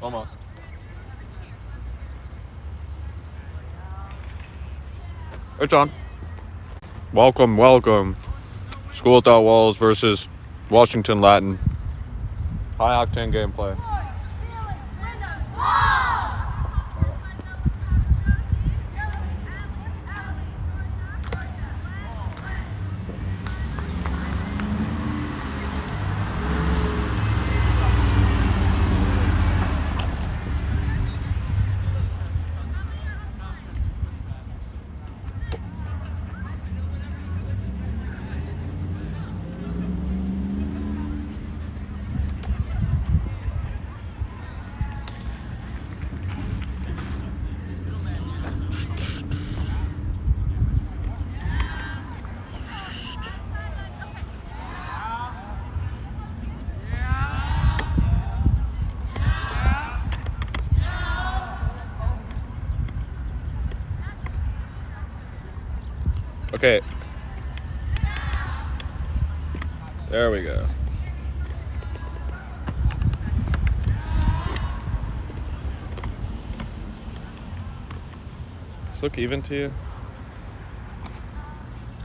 Almost. It's on. Welcome. School Without Walls versus Washington Latin. High octane gameplay. Okay. There we go. Does this look even to you?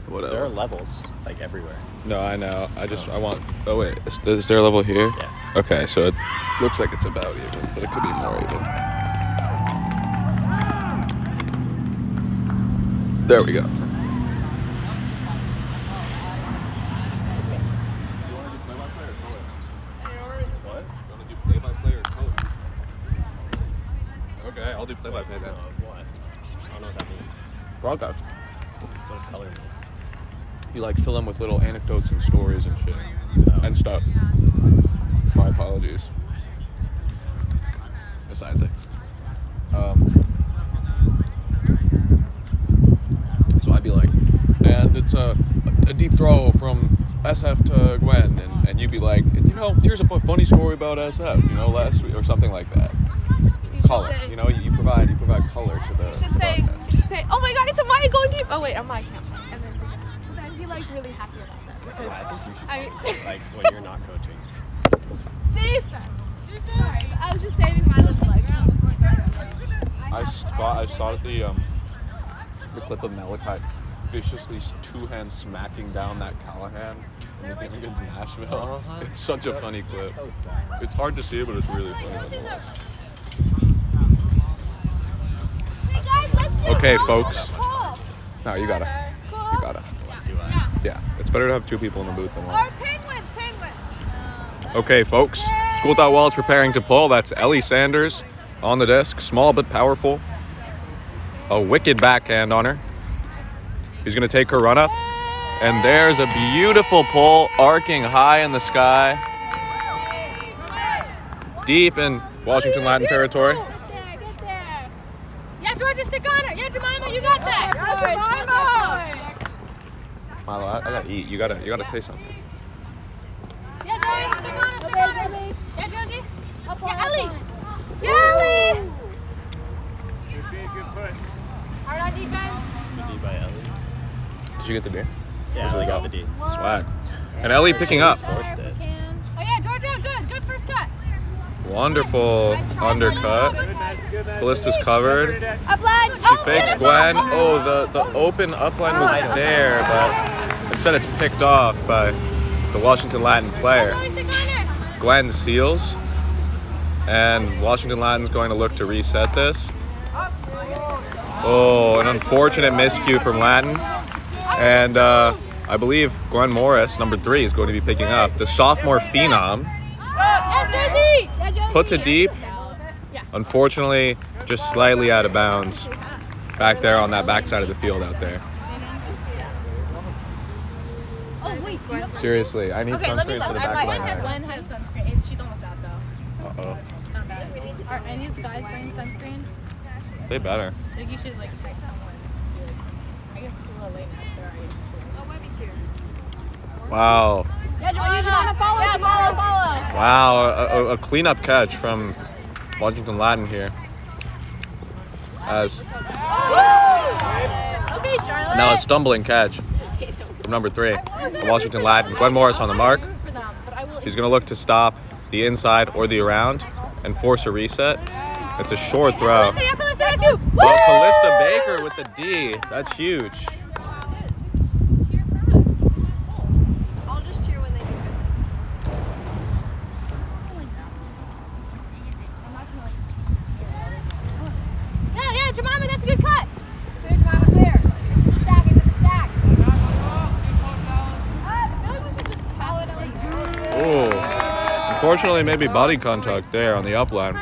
Whatever. There are levels, like, everywhere. No, I know. I want... Oh, wait. Is there a level here? Yeah. Okay, so it looks like it's about even, but it could be more even. There we go. Okay, I'll do play-by-play then. What? I don't know what that means. Broadcast. What does color mean? You like fill in with little anecdotes and stories and shit and stuff. My apologies. Besides Isaacs. So I'd be like, and it's a deep throw from SF to Gwen, and you'd be like, you know, here's a funny story about SF, you know, last week or something like that. Color, say, you know, you provide color to the. You should say, oh my God, it's a Maya going deep. Oh wait, I'm Maya can't. And then I'd be like really happy about that. Because, I think you should I mean, like when you're not coaching. defense. Sorry, I was just saving my little legs. I saw the clip of Malachi viciously two-hand smacking down that Callahan in the game against Nashville. It's such a funny clip. So sad. It's hard to see it, but it's really funny nonetheless. Okay, folks. No, you gotta. Yeah, it's better to have two people in the booth than one. Or penguins. Okay, folks. School Without Walls preparing to pull. That's Ellie Sanders on the disc. Small but powerful. A wicked backhand on her. He's going to take her run up. And there's a beautiful pull arcing high in the sky. Deep in Washington Latin territory. Get there. Yeah, Georgia, stick on it. Yeah, Jemima, you got that. Milo, I gotta eat. You gotta say something. Yeah, Zoe, stick on it, stick on it. Yeah, Josie. Yeah, Ellie. Ellie! Hard on defense. Good D by Ellie. Did you get the beer? Yeah, Ellie got the D. Swag. And Ellie picking up. Forced it. Oh, yeah, Georgia, good first cut. Wonderful undercut. Callista's covered. Upline. She fakes Gwen. Oh, the open upline was there, but instead it's picked off by the Washington Latin player. Zoe, stick on it. Gwen seals, and Washington Latin's going to look to reset this. Oh, an unfortunate miscue from Latin. And I believe Gwen Morris, number 3, is going to be picking up. The sophomore phenom Yes, Josie. puts it deep. Unfortunately, just slightly out of bounds back there on that backside of the field out there. Oh, wait, do you have Seriously, I need sunscreen for the back of my eye. Gwen has sunscreen. She's almost out though. Uh-oh. It's not bad. Are any of the guys wearing sunscreen? They better. I think you should like text someone. I guess it's a little late now because they're already in school. Oh, Webby's here. Wow. Yeah, Jemima, follow. Yeah, follow. Wow, a cleanup catch from Washington Latin here. As Okay, Charlotte. now a stumbling catch from number 3, the Washington Latin. Gwen Morris on the mark. For them, but I will. She's going to look to stop the inside or the around. and force a reset. It's a short throw. Callista, yeah, Callista, that's you. But Callista Baker with the D. That's huge. I'll just cheer when they do good things. Yeah, Jemima, that's a good cut. Clear, Jemima, clear. Stack into the stack. Oh. Unfortunately, maybe body contact there on the upline.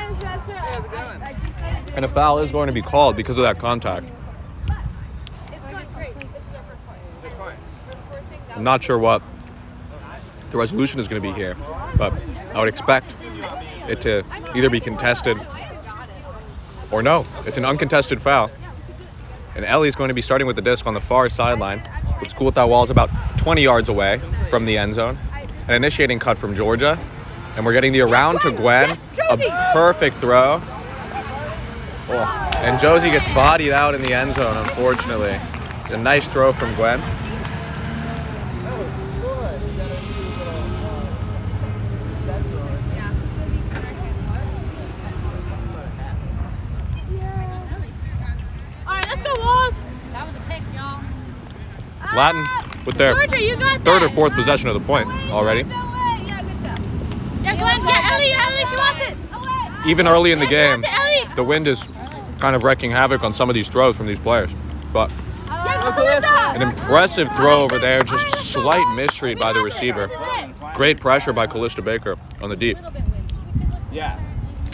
And a foul is going to be called because of that contact. It's going great. I'm not sure what the resolution is going to be here, but I would expect it to either be contested or no. It's an uncontested foul. And Ellie's going to be starting with the disc on the far sideline, with school without walls about 20 yards away from the end zone. An initiating cut from Georgia. And we're getting the around to Gwen. A perfect throw. Oh. And Josie gets bodied out in the end zone, unfortunately. It's a nice throw from Gwen. All right, let's go, Walls. That was a pick, y'all. Latin with their Georgia, you got that. third or fourth possession of the point already. No way. Yeah, good job. Yeah, Glenn, yeah, Ellie, she wants it. Even early in the game, To Ellie. the wind is kind of wreaking havoc on some of these throws from these players. But Yeah, go, Callista. an impressive throw over there, just slight misread by the receiver. This is it. Great pressure by Callista Baker on the deep. Yeah.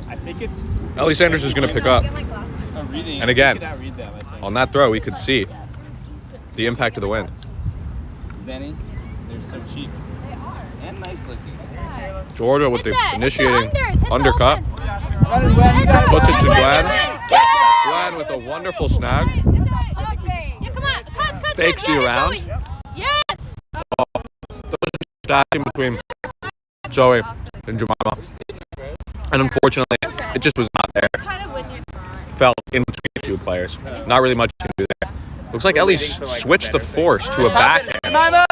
I think it's Ellie Sanders is going to pick up. a reading. And again, You can outread them, I think. On that throw, we could see the impact of the wind. Benny, they're so cheap. And nice looking. Georgia with Hit the that. initiating Hit the unders. Hit the undercut. open. Puts it to Gwen. Yes! Gwen with a wonderful snag. Yeah, come on. Cuts. Fakes the Yeah, around. Zoe. Yes. Stacking between Zoe and Jemima. And unfortunately, it just was not there. Kind of when you're Fell in between the two players. Not really much you can do there. Looks like Ellie switched the force to a backhand.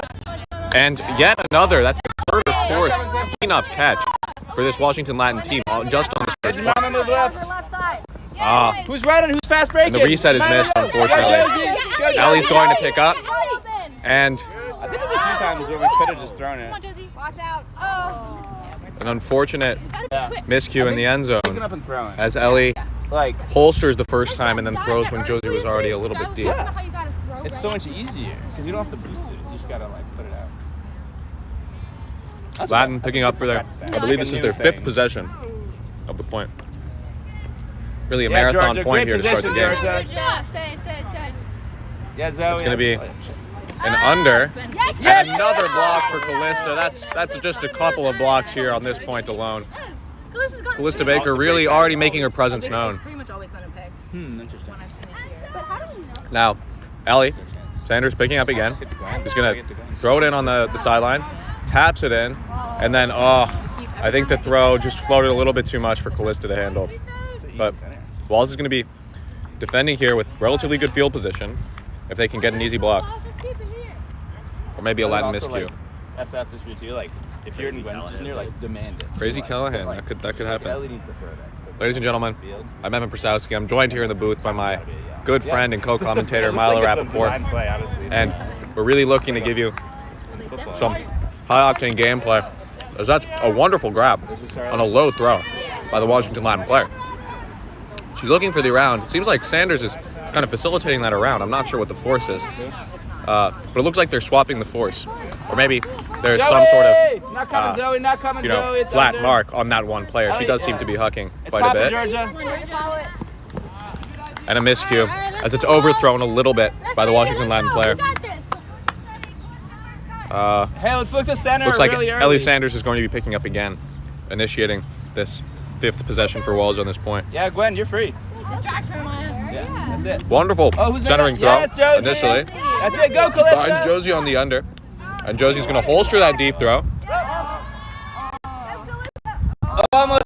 And yet another, that's the third or fourth cleanup catch for this Washington Latin team, just on the first point. Mama move left. Left side. Who's right and who's fast breaking? And the reset is missed, unfortunately. Ellie's going to pick up, and I think there's a few times where we could have just thrown it. Watch out. Oh. an unfortunate Yeah. miscue in the end zone Picking up and throwing. as Ellie Like, holsters the first time and then throws when Josie was already a little bit deep. it's so much easier because you don't have to boost it. You just gotta like put it out. That's Latin what- picking up for their, I believe this is their fifth possession of the point. Really a Yeah, marathon Georgia, point great here to start the position, game. Georgia. Stay. Yeah, Zoe. It's gonna be that's- an under. Yes, And another block for Callista. That's just a couple of blocks here on this point alone. Callista Baker really already making her presence known. Pretty much always been a pick Interesting. when I've seen it here. Now, Ellie Sanders picking up again. He's gonna throw it in on the sideline, taps it in, and then I think the throw just floated a little bit too much for Callista to handle. But Walls is gonna be defending here with relatively good field position if they can get an easy block. Or maybe a Latin Also, miscue. like, SF this week too. Like, if you're in Gwen's position, you're like demand it. Crazy So, Callahan, like, that could happen. Ellie needs to throw that. Ladies and gentlemen, I'm Evan Prasowski. I'm joined here in the booth by my good friend and It co-commentator looks Milo like it's a Rappaport. design play, honestly. It's And like we're really looking to give you football. some high-octane gameplay. As that's a wonderful grab on a low throw by the Washington Latin player. She's looking for the around. It seems like Sanders is kind of facilitating that around. I'm not sure what the force is. But it looks like they're swapping the force. Or maybe there's some sort of not coming, Zoe, not coming, Zoe. It's flat under. mark on that one player. She does seem to be hucking It's quite a popping, bit. Georgia. And a miscue as it's overthrown a little bit by the Washington Latin player. Hey, let's look to center. Looks like really early. Ellie Sanders is going to be picking up again, initiating this fifth possession for Walls on this point. Yeah, Gwen, you're free. Distraction, Maya. Yeah, that's it. Wonderful Oh, who's centering throw Yes, Josie. initially. That's it. Go, Callista. Finds Josie on the under. And Josie's going to holster that deep throw. Almost.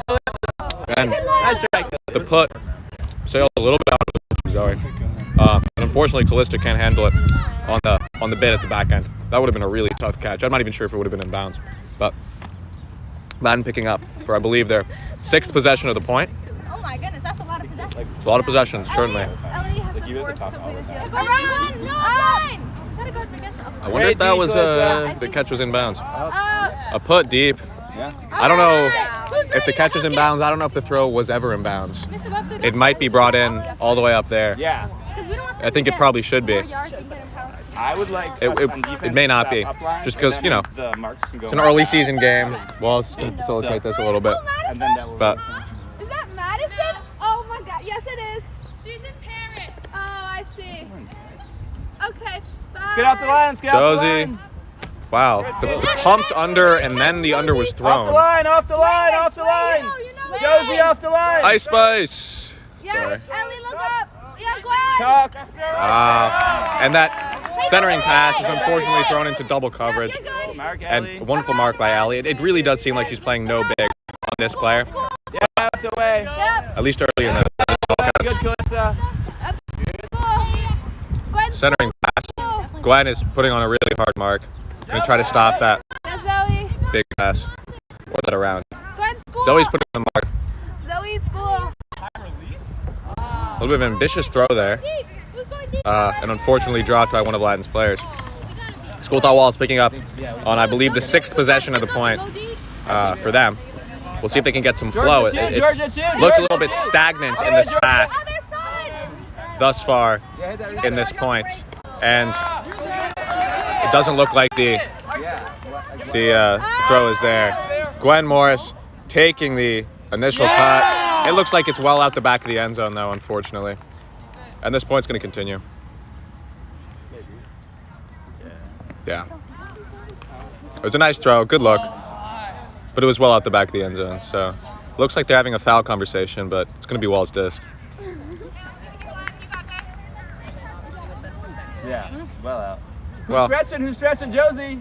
And Nice strike. the put sails a little bit out of Zoe. And unfortunately, Callista can't handle it on the bit at the back end. That would have been a really tough catch. I'm not even sure if it would have been in bounds. But Latin picking up for, I believe, their 6th possession of the point. Oh my goodness, that's a lot of possession. It's a lot of possessions, certainly. Ellie has Like, the you guys are force talking all the completely time. Go run! No, fine! Gotta go against the I wonder if that was Great the catch was in bounds. Oh. A put deep. Yeah. I don't know Who's if the ready catch to is in hook bounds. I don't know if the throw was ever in bounds. Mr. Webster, It might be brought in all the way up there. Yeah. I think it probably should be. I would like It- us it- on defense it may not to be, stop upline, just and 'cause, then you know, the marks can go It's an early season game. Walls can facilitate this a little bit. and then that will But Is that Madison? Oh my god, yes it is. She's in Paris. Oh, I see. Okay, bye. Let's get off the line. Let's get off the Josie. line. Wow, the pumped under and then the under was Off the thrown. line. Off the line. Off the line. Josie off the line. Ice Spice. Yeah, Sorry. Ellie, look up. Yeah, Gwen. Talk. And that centering pass is unfortunately thrown into double coverage. Yeah, good. Mark And Ellie. a wonderful mark by Allie. It really does seem like she's playing no big on this player, Yeah, it's away. Yep. at least early in the Good, Calista. Gwen. centering pass. Gwen is putting on a really hard mark. Gonna try to stop that Yeah, Zoe. big pass or that around. Gwen, school. Zoe's putting on the mark. Zoe, school. A little bit of an ambitious throw there. Who's going deep? And unfortunately dropped by one of Latin's players. School thought Wallace picking up on, I believe, the 6th possession of the point for them. We'll see if they can get some flow. It looked a little bit stagnant in the stack Other side. thus far in this point, and it doesn't look like the throw is there. Gwen Morris taking the initial cut. It looks like it's well out the back of the end zone, though, unfortunately. And this point's going to continue. Yeah. It was a nice throw, good look, but it was well out the back of the end zone. So looks like they're having a foul conversation, but it's going to be Wall's disc. Yeah. Well out. Well, Who's stretching? Josie.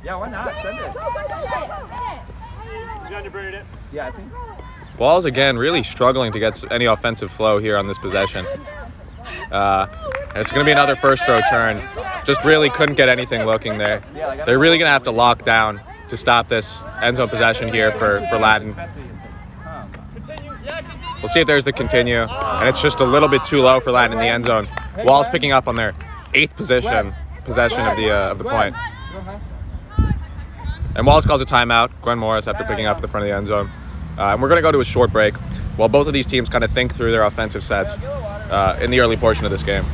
Yeah, why not? Send it. Yeah, I think. Wall's again really struggling to get any offensive flow here on this possession. And it's going to be another first throw turn. Just really couldn't get anything looking there. They're really going to have to lock down to stop this end zone possession here for Latin. We'll see if there's the continue. And it's just a little bit too low for Latin in the end zone. Wall's picking up on their 8th possession of the point. And Wallace calls a timeout. Gwen Morris after picking up at the front of the end zone. And we're going to go to a short break while both of these teams kind of think through their offensive sets in the early portion of this game.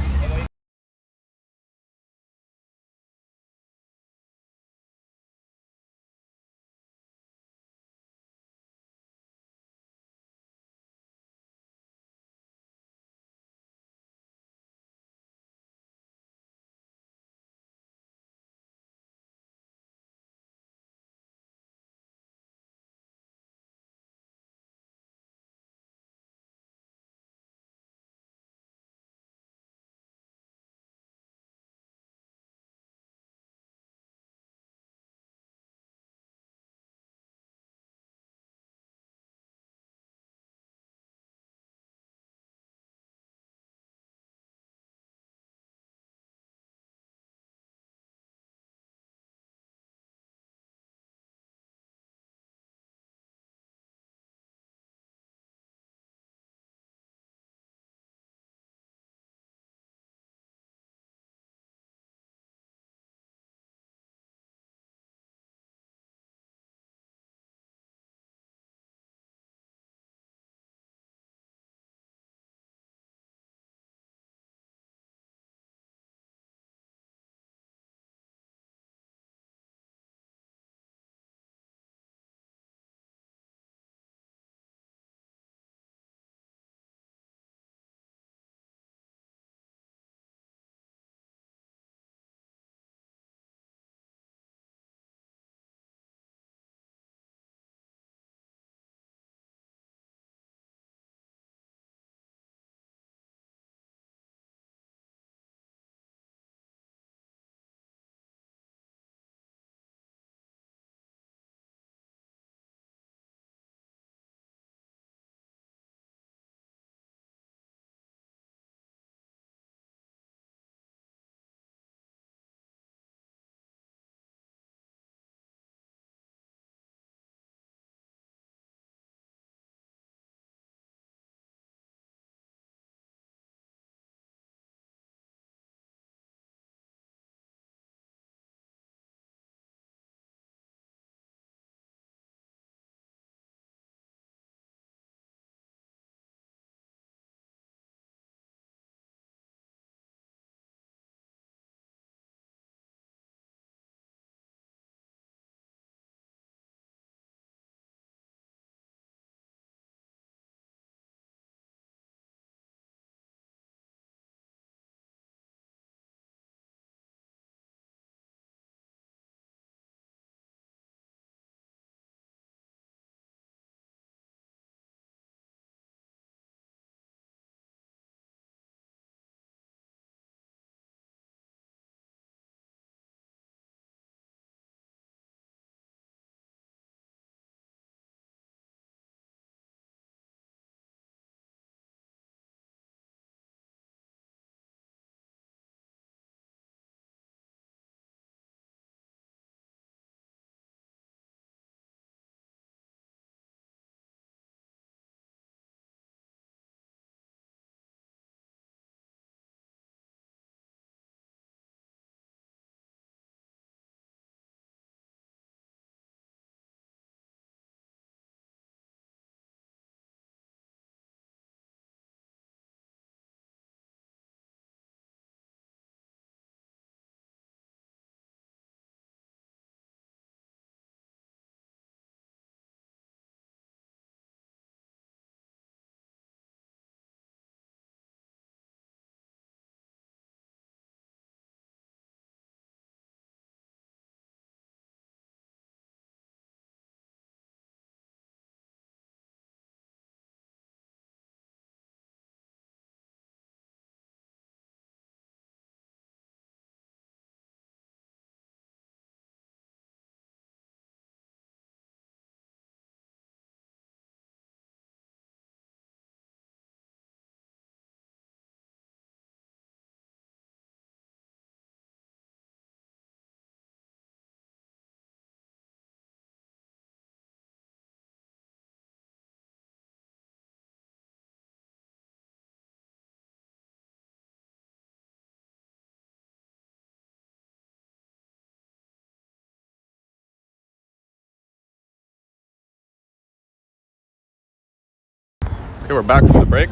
Okay, we're back from the break.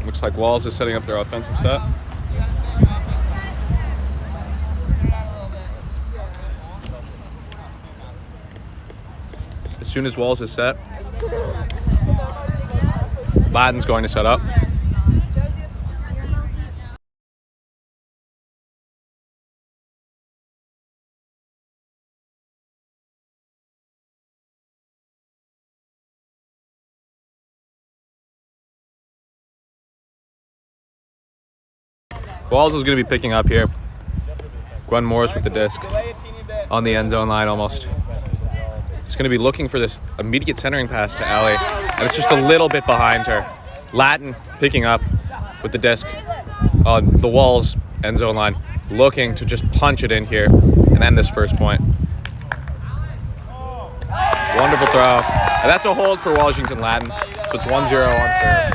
Looks like Walls is setting up their offensive set. As soon as Walls is set, Lattin's going to set up. Walls is going to be picking up here. Gwen Morris with the disc on the end zone line almost. He's going to be looking for this immediate centering pass to Ellie, and it's just a little bit behind her. Lattin picking up with the disc on the Walls end zone line, looking to just punch it in here and end this first point. Wonderful throw. And that's a hold for Washington Lattin, so it's 1-0 on serve.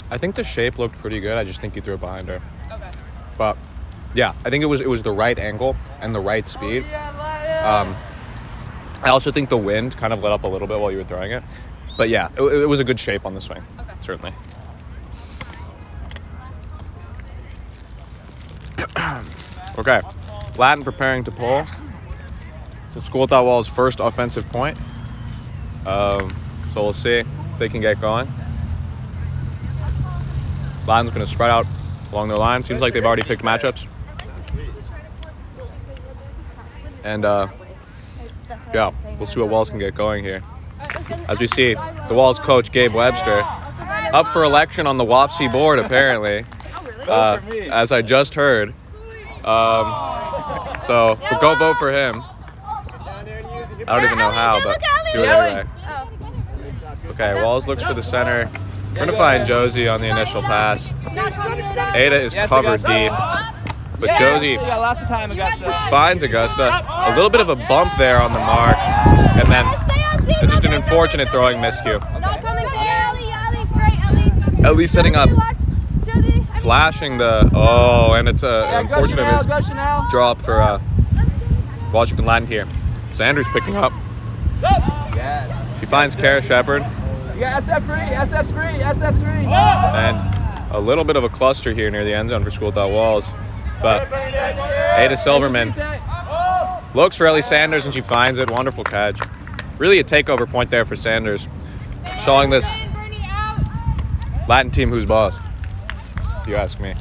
I think the shape looked pretty good. I just think he threw it behind her. Okay. But yeah, I think it was the right angle and the right speed. I also think the wind kind of let up a little bit while you were throwing it. But yeah, it was a good shape on the swing. Okay. Certainly. Okay, Lattin preparing to pull. So Schooltown Wall's first offensive point. So we'll see if they can get going. Lattin's going to spread out along their line. Seems like they've already picked matchups. And yeah, we'll see what Walls can get going here. As we see, the Walls coach, Gabe Webster, up for election on the WAFC board, apparently. As I just heard. So we'll go vote for him. I don't even know how, but do it anyway. Okay, Walls looks for the center. We're going to find Josie on the initial pass. Ada is covered deep. But Josie lots of time, Augusta. finds Augusta. A little bit of a bump there on the mark. And then it's just an unfortunate throwing miscue. Ellie setting up. Flashing the... Oh, and it's an unfortunate drop for Washington Lattin here. Sanders picking up. She finds Kara Shepard. You got SF free. And a little bit of a cluster here near the end zone for Schooltown Walls. But Ada Silverman looks for Ellie Sanders and she finds it. Wonderful catch. Really a takeover point there for Sanders. Showing this Lattin team who's boss, if you ask me.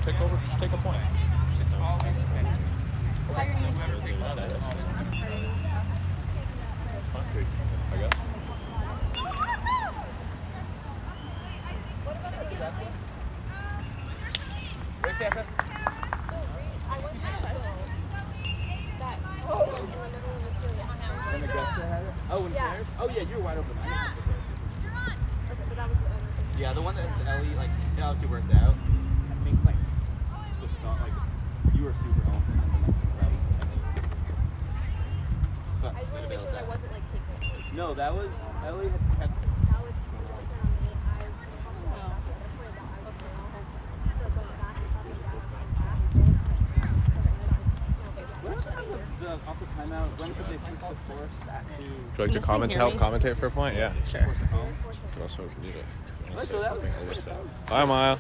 Take over, just take a point. I guess. Where's SF? Oh, in Flares? Oh, yeah, you're wide open. Yeah, the one that Ellie, like, it obviously worked out. I think, like, the start, like, you were super on. But, I just want to make sure that I wasn't like taking it. no, that was, Ellie had That was on me. what's on the Off the timeout, when could they switch the fourth to Would you like to help commentate for a point? Yeah. Sure. Could also read it. So that was Hi, Maya.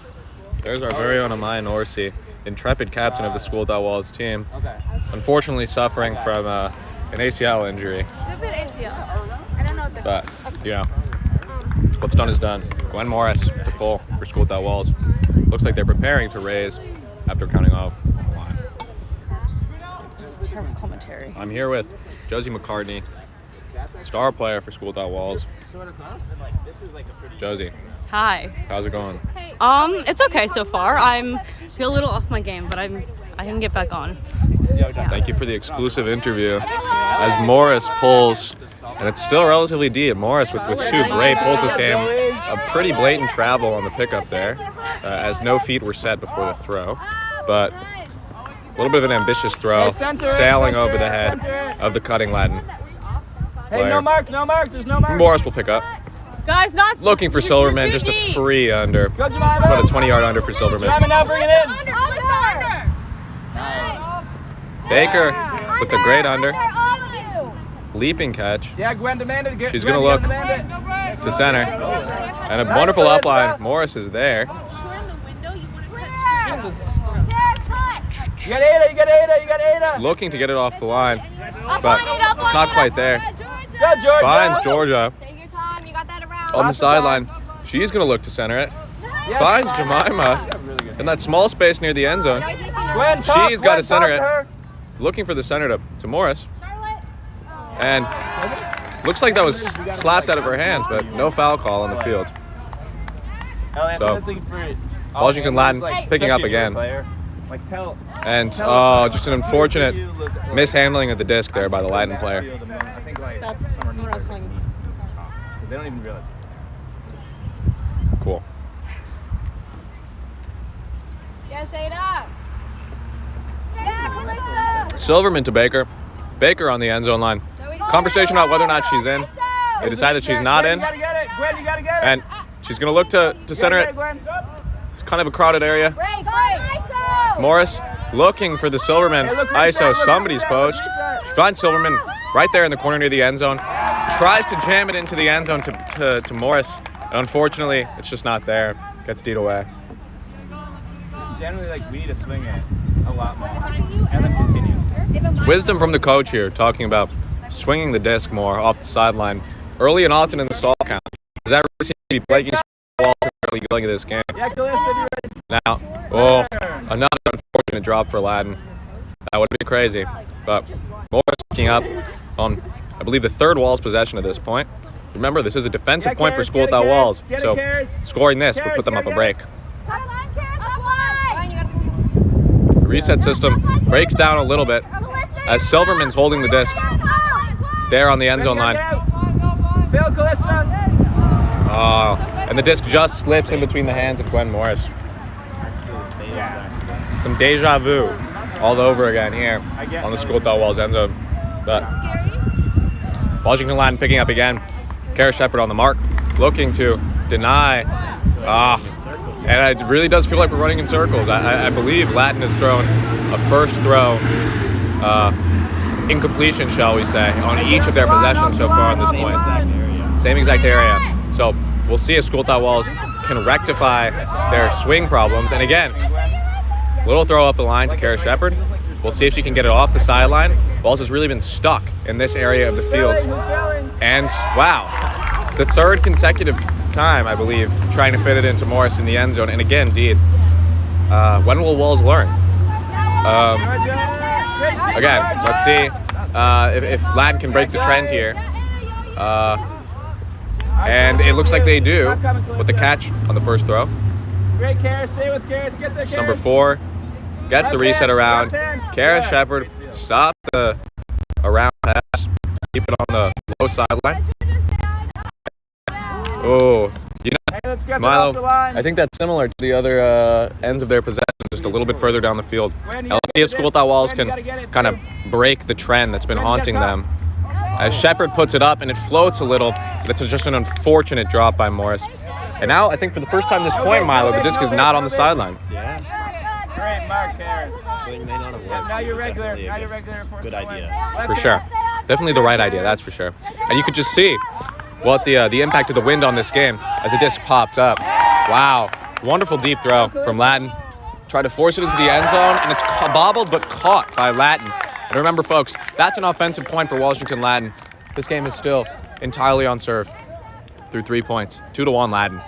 There's our very own Amaya Norsi, intrepid captain of the School Without Walls team. okay. Unfortunately, suffering from an ACL injury, Stupid ACLs. I don't know what but you know, what's done is done. Gwen Morris to pull for School Without Walls. Looks like they're preparing to raise after counting off the line. This is terrible commentary. I'm here with Josie McCartney, star player for School Without Walls. Sort of close, and like this is like a pretty. Josie, Hi. how's it going? It's okay so far. Feel a little off my game, but I can get back on. Thank you for the exclusive interview. As Morris pulls, and it's still relatively deep. Morris with two great pulls this game. A pretty blatant travel on the pickup there, as no feet were set before the throw. But a little bit of an ambitious throw, sailing over the head of the cutting Latin Hey, player. no mark, there's no mark. Morris will pick up. Guys, not Looking for Silverman, just a free under. Go, Jemima. About a 20-yard under for Silverman. Jemima, now bring it in. Baker with the great under. Leaping catch Yeah, Gwen demanded it. She's gonna look. to center. And a wonderful upline. Morris is there. Short in the window, you want to cut. You got Ada, you got Ada. Looking to get it off the line, but it's not quite there. Go, Georgia. Finds Georgia Take your time. You got that around. on the sideline. She's going to look to center it. Finds Jemima in that small space near the end zone. Gwen, top, She's got to Gwen, center top it. her. Looking for the center to Morris. And looks like that was slapped out of her hands, but no foul call on the field. So, Washington Latin picking up again. And just an unfortunate mishandling of the disc there by the Latin player. That's what I was talking about. They don't even realize. Cool. Yes, Ada. Silverman to Baker. Baker on the end zone line. Conversation about whether or not she's in. They decide that she's not in. You gotta get it. Gwen, you gotta get it. And she's going to look to center it. Gwen. It's kind of a crowded area. Break, break. Morris looking for the Silverman. ISO, somebody's poached. She finds Silverman right there in the corner near the end zone. Tries to jam it into the end zone to Morris. And unfortunately, it's just not there. Gets Deed away. Generally, we need to swing it a lot more. And then continue. Wisdom from the coach here, talking about swinging the disc more off the sideline early and often in the stall count. Does that really seem to be plaguing Walls in the early going of this game? Yeah, Callista, be ready. Now, another unfortunate drop for Latin. That would be crazy. But Morris picking up on, I believe, the third Walls possession at this point. Remember, this is a defensive point for School Without Walls. So scoring this would put them up a break. The reset system breaks down a little bit as Silverman's holding the disc there on the end zone line. Phil, Callista. And the disc just slips in between the hands of Gwen Morris. Some deja vu all over again here on the School Without Walls end zone. But Washington Latin picking up again. Kara Shepard on the mark, looking to deny. And it really does feel like we're running in circles. I believe Latin has thrown a first throw incompletion, shall we say, on each of their possessions so far on this point. Same exact area. So we'll see if School Without Walls can rectify their swing problems. And again, little throw up the line to Kara Shepard. We'll see if she can get it off the sideline. Walls has really been stuck in this area of the field. And wow, the third consecutive time, I believe, trying to fit it into Morris in the end zone. And again, Deed, when will Walls learn? Again, let's see if Latin can break the trend here. And it looks like they do with the catch on the first throw. Great, Karis. Stay with Karis. Get there, Karis. Number 4 gets the reset around. Kara Shepard stop the around pass. Keep it on the low sideline. Oh, you know, Hey, let's get Milo, off the line. I think that's similar to the other ends of their possession, just a little bit further down the field. Now, let's see if School Without Walls can kind of break the trend that's been haunting them. As Shepard puts it up and it floats a little, but it's just an unfortunate drop by Morris. And now, I think for the first time at this point, Milo, the disc is not on the sideline. Great, Mark cares. Swing may not have worked. Now but you're it was regular. definitely a Now you're good- regular. Good idea. For sure. Definitely the right idea, that's for sure. And you could just see what the impact of the wind on this game as the disc popped up. Wow. Wonderful deep throw from Latin. Tried to force it into the end zone, and it's bobbled but caught by Latin. And remember, folks, that's an offensive point for Washington Latin. This game is still entirely on serve through 3 points. 2-1 Latin.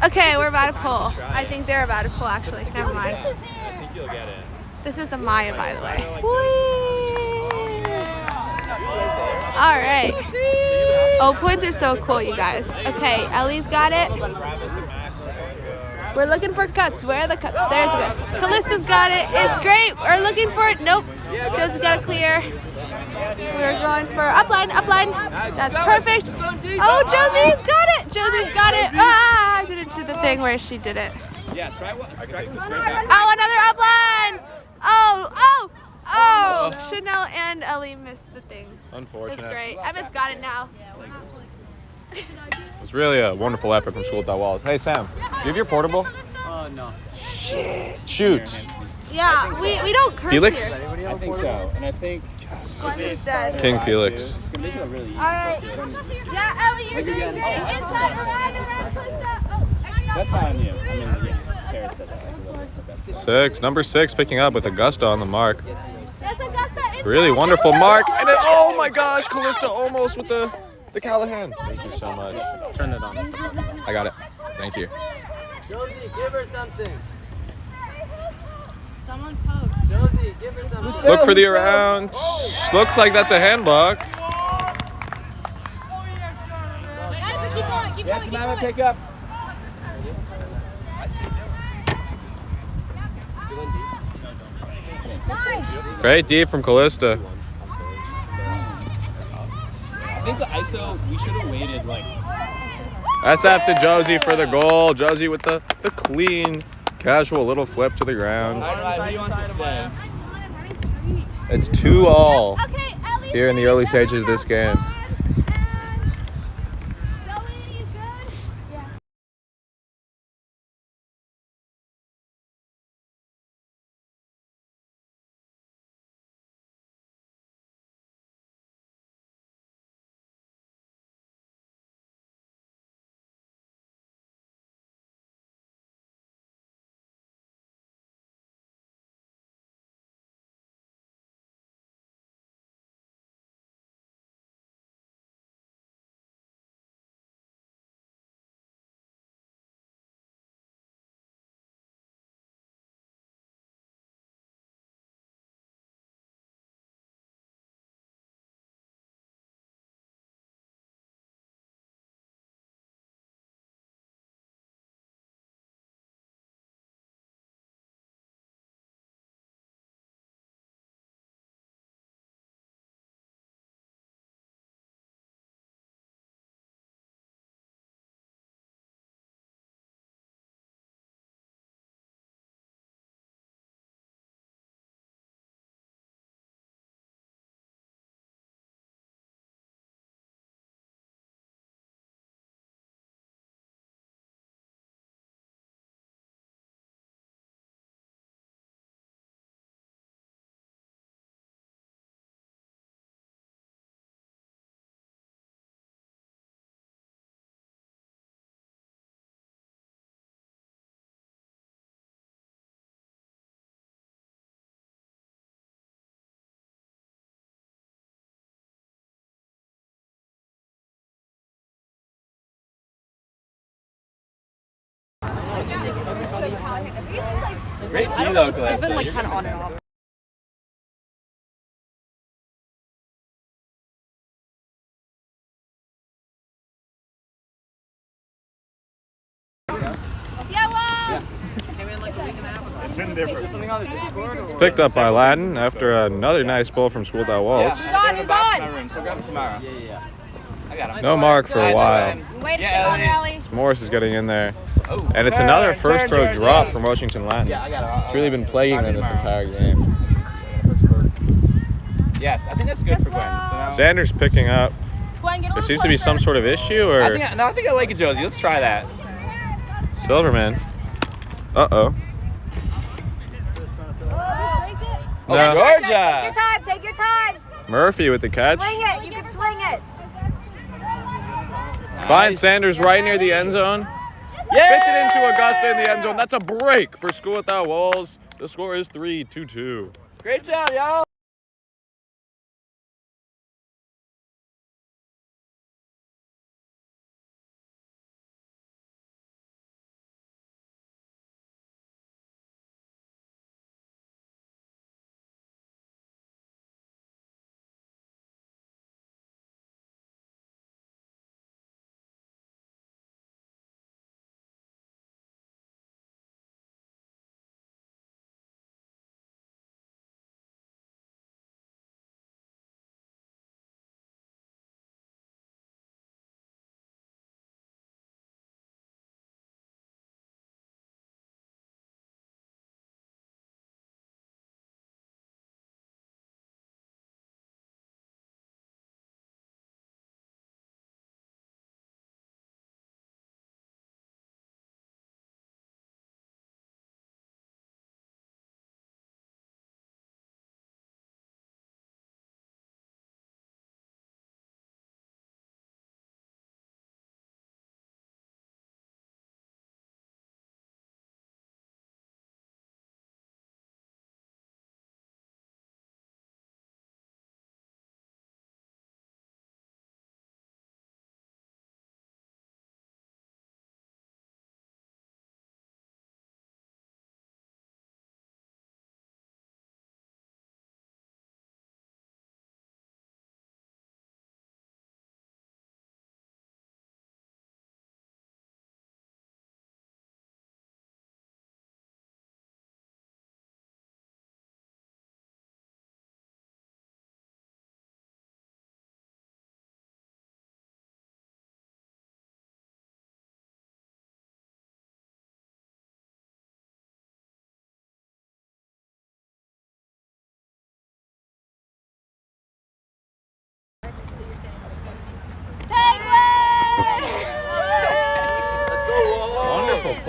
Okay, we're about to pull. I think they're about to pull, actually. Never mind. I think you'll get it. This is Amaya, by the way. Whee! All right. Oh, points are so cool, you guys. Okay, Ellie's got it. We're looking for cuts. Where are the cuts? There's good. Callista's got it. It's great. We're looking for it. Nope. Josie's got it clear. We're going for upline, upline. That's perfect. Oh, Josie's got it. Josie's got it. Ah, I did it to the thing where she did it. Yeah, try one. Oh, another upline. Oh, Chanel and Ellie missed the thing. Unfortunate. It's great. Emmett's got it now. It's really a wonderful effort from School Without Walls. Hey, Sam, do you have your portable? No. Shoot. Yeah, we don't curse Felix? here. I think so. And I think One is dead. King Felix. it's going to make it a really easy. All right. Yeah, Ellie, you're doing great. Inside, around, Calista. Oh, That's not on you. I mean, yeah, Paris said that. 6, number 6 picking up with Augusta on the mark. That's Augusta. Really wonderful mark. And it, oh my gosh, Callista almost with the Callahan. Thank you so much. Turn it on. I got it. Thank you. Josie, give her something. Someone's poked. Josie, give her something. Look for the around. Looks like that's a hand block. Guys, keep going, keep Yeah, going, keep Jemima, going. pick up. Great deep from Callista. I think the ISO, we should have waited like SF to Josie for the goal. Josie with the clean, casual little flip to the ground. Who do you want to stay? It's 2-all Okay, Ellie. here in the early stages of this game. Zoe, you good? Yeah. Great D though, I've Calista. been like kind of on and off. Yeah, well. It's been different. Something on the Discord or Picked up by Latin after another nice pull from Schooltown Walls. Who's on? Who's on? Room, so grab Samara. Yeah. I got him. No mark for a while. Way to Yeah, sit on, Ellie. Ellie. Morris is getting in there. Oh, And it's another first throw drop from Washington Latin. Yeah, I got it. It's really been plaguing them this entire game. Yes, I think that's good for Gwen. So now, Sanders picking up. Gwen, get a There little seems to be some closer. sort of issue, or I think I like it, Josie. Let's try that. Silverman. Uh-oh. Oh, No. Georgia. time. Take your time. Murphy with the catch. it. You can swing it. Finds Sanders right near the end zone. Fits it into Augusta in the end zone. That's a break for School Without Walls. The score is 3-2. Great job, y'all.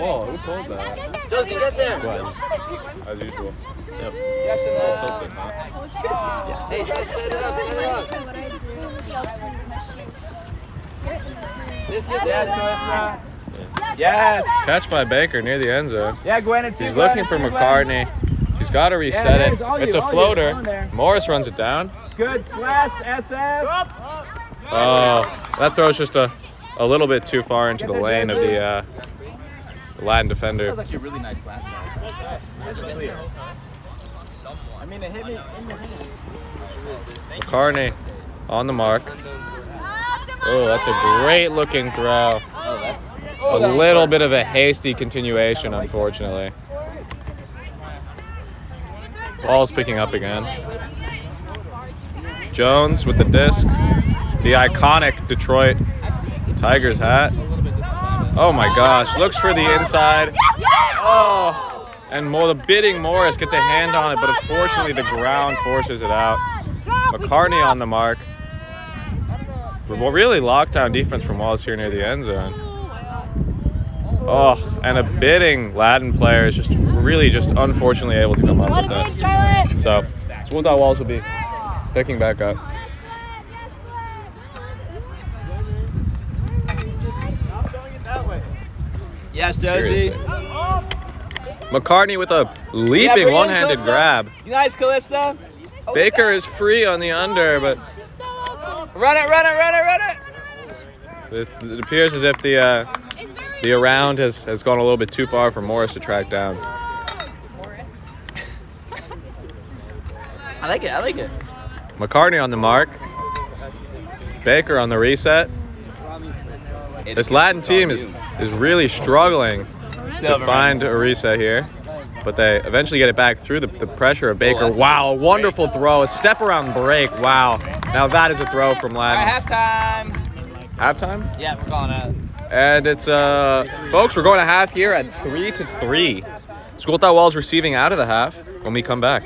ball. Who pulled that? Josie, get there. Go ahead. As usual. Yep. Tilted, huh? Yes. Hey, set it up, set it up. This gets Yes, Calista. Yes. Catch by Baker near the end zone. Yeah, Gwen, it's you, He's Gwen, looking it's for you, Gwen. McCartney. She's got to reset Yeah, it it. is. All It's you, a all you. floater. It's on there. Morris runs it down. Good slash, SF. Oh, that throw's just a little bit too far into the lane of the Latin defender. That was actually a really nice slash. I mean, it hit me in the hand. McCartney on the mark. Oh, that's a great looking throw. Oh, that's A little bit of a hasty continuation, unfortunately. Ball's picking up again. Jones with the disc. The iconic Detroit Tigers hat. Oh my gosh, looks for the inside. Oh, and the bidding Morris gets a hand on it, but unfortunately the ground forces it out. McCartney on the mark. Well, really lockdown defense from Wallace here near the end zone. Oh, and a bidding Latin player is just unfortunately able to come up with that. So we thought Wallace would be picking back up. Yes, Josie. Seriously. McCartney with a leaping one-handed grab. Nice, Calista. Baker is free on the under, but Run it, run it, run it, run it. it appears as if the around has gone a little bit too far for Morris to track down. I like it, I like it. McCartney on the mark. Baker on the reset. This Latin team is really struggling to find a reset here, but they eventually get it back through the pressure of Baker. Wow, a wonderful throw, a step around break. Wow, now that is a throw from All right, Latin. halftime. Halftime? Yeah, we're calling out. And it's, folks, we're going to half here at 3-3. School Thought Walls receiving out of the half when we come back.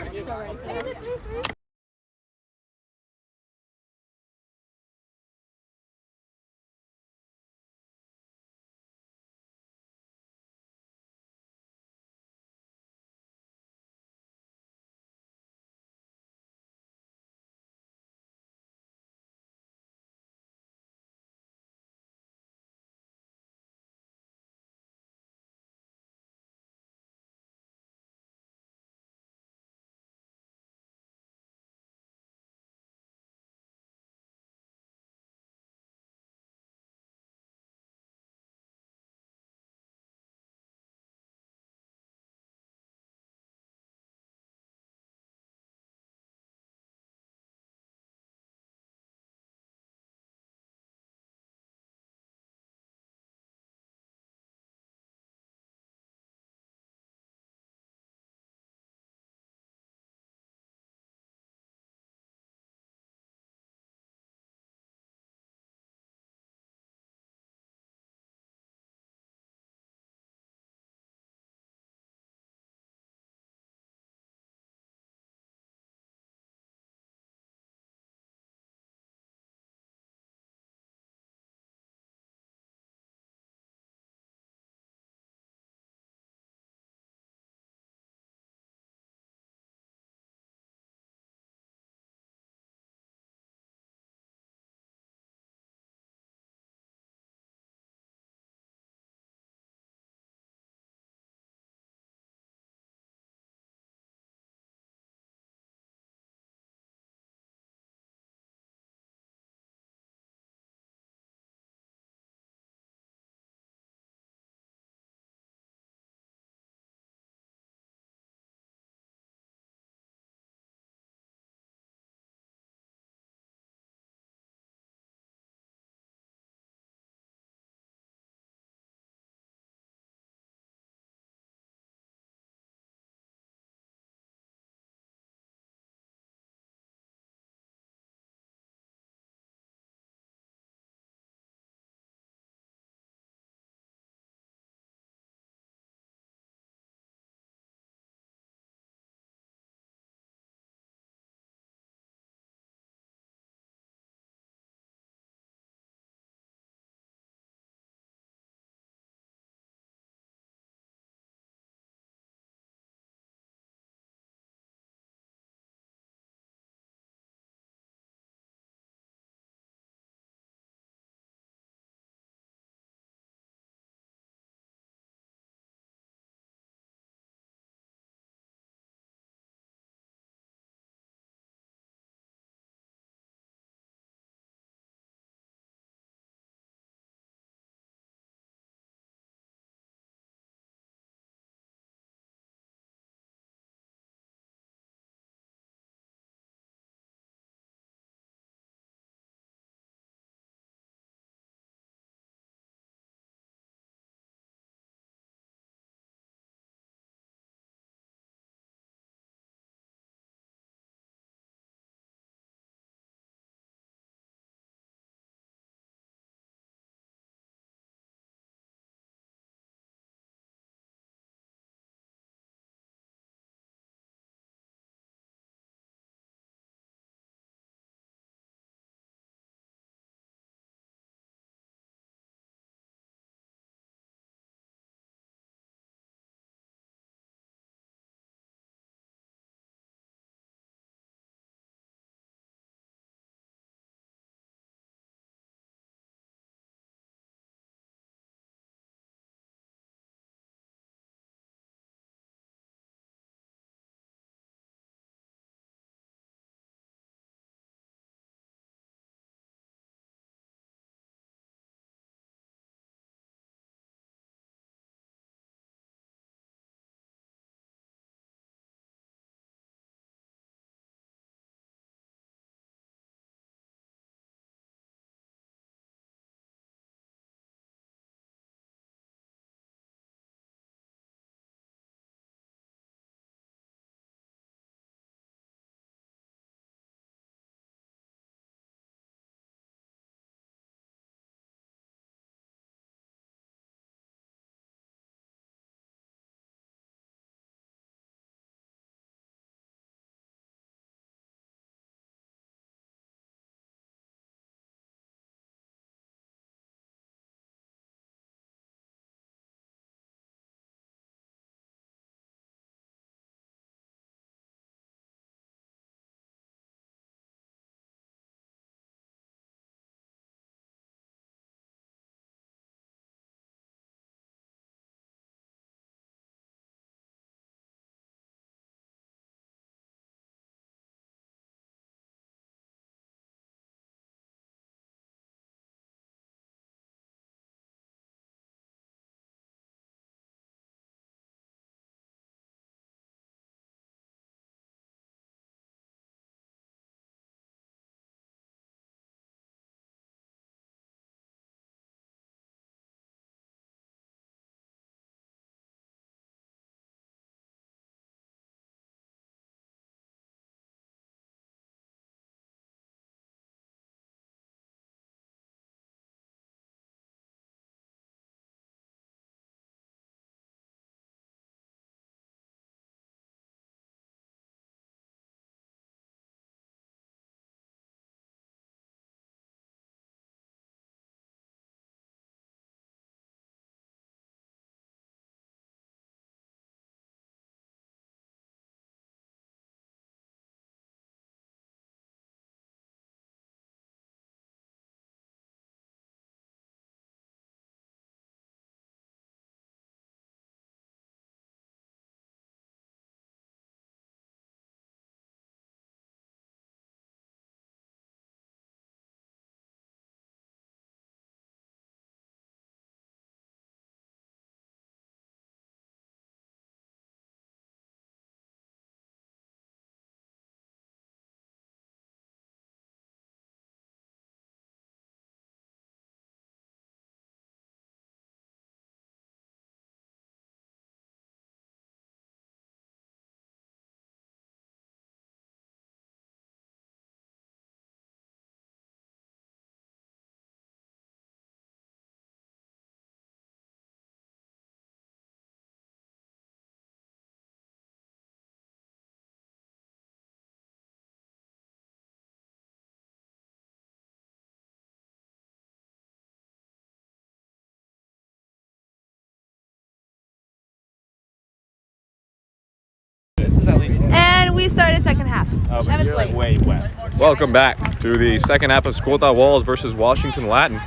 started second half. Oh, but Chevin's you're like late. way west. Welcome back to the second half of School Without Walls versus Washington Latin.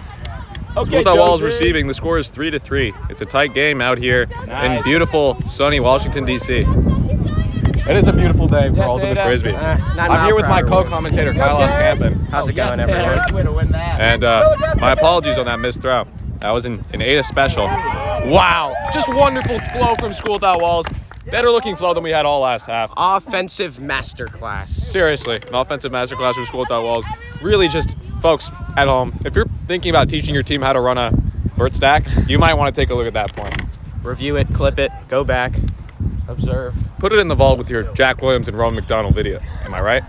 School Okay, Without Walls Joseph. receiving. The score is 3-3. It's a tight game out here in Nice. beautiful, sunny Washington, D.C. It is a beautiful day for ultimate frisbee. I'm here with my co-commentator Kailas Campen. How's it going, everyone? Way to win that. And my apologies on that missed throw. That was an Ada special. Wow, just wonderful flow from School Without Walls. Better looking flow than we had all last half. Offensive masterclass. Seriously, an offensive masterclass from School Without Walls. Really just, folks, at home, if you're thinking about teaching your team how to run a vert stack, you might want to take a look at that point. Review it, clip it, go back, observe. Put it in the vault with your Jack Williams and Rowan McDonald videos. Am I right?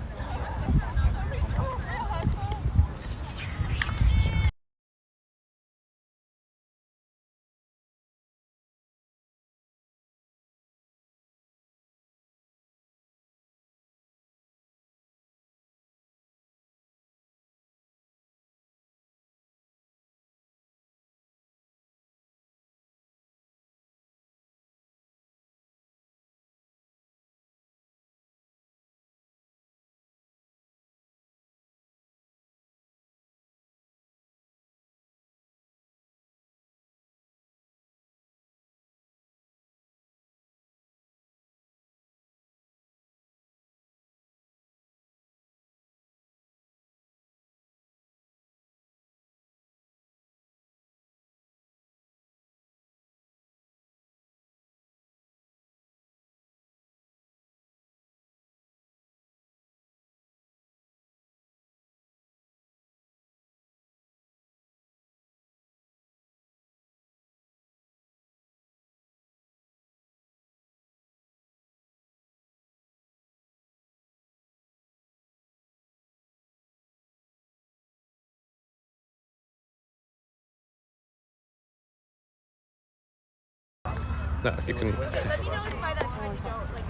No, you can.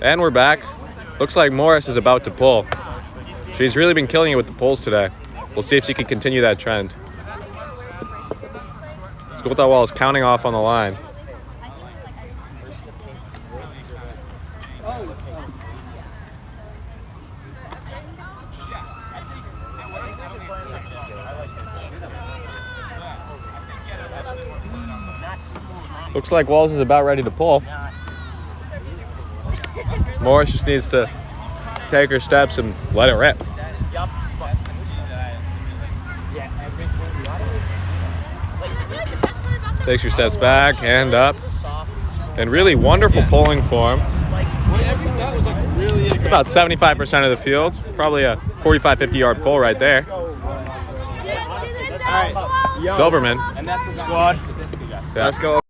And we're back. Looks like Morris is about to pull. She's really been killing it with the pulls today. We'll see if she can continue that trend. School Without Walls counting off on the line. Looks like Walls is about ready to pull. Morris just needs to take her steps and let it rip. Takes your steps back and up. And really wonderful pulling form. It's about 75% of the field. Probably a 45, 50-yard pull right there. Silverman. And that's the squad. Yeah. Let's go.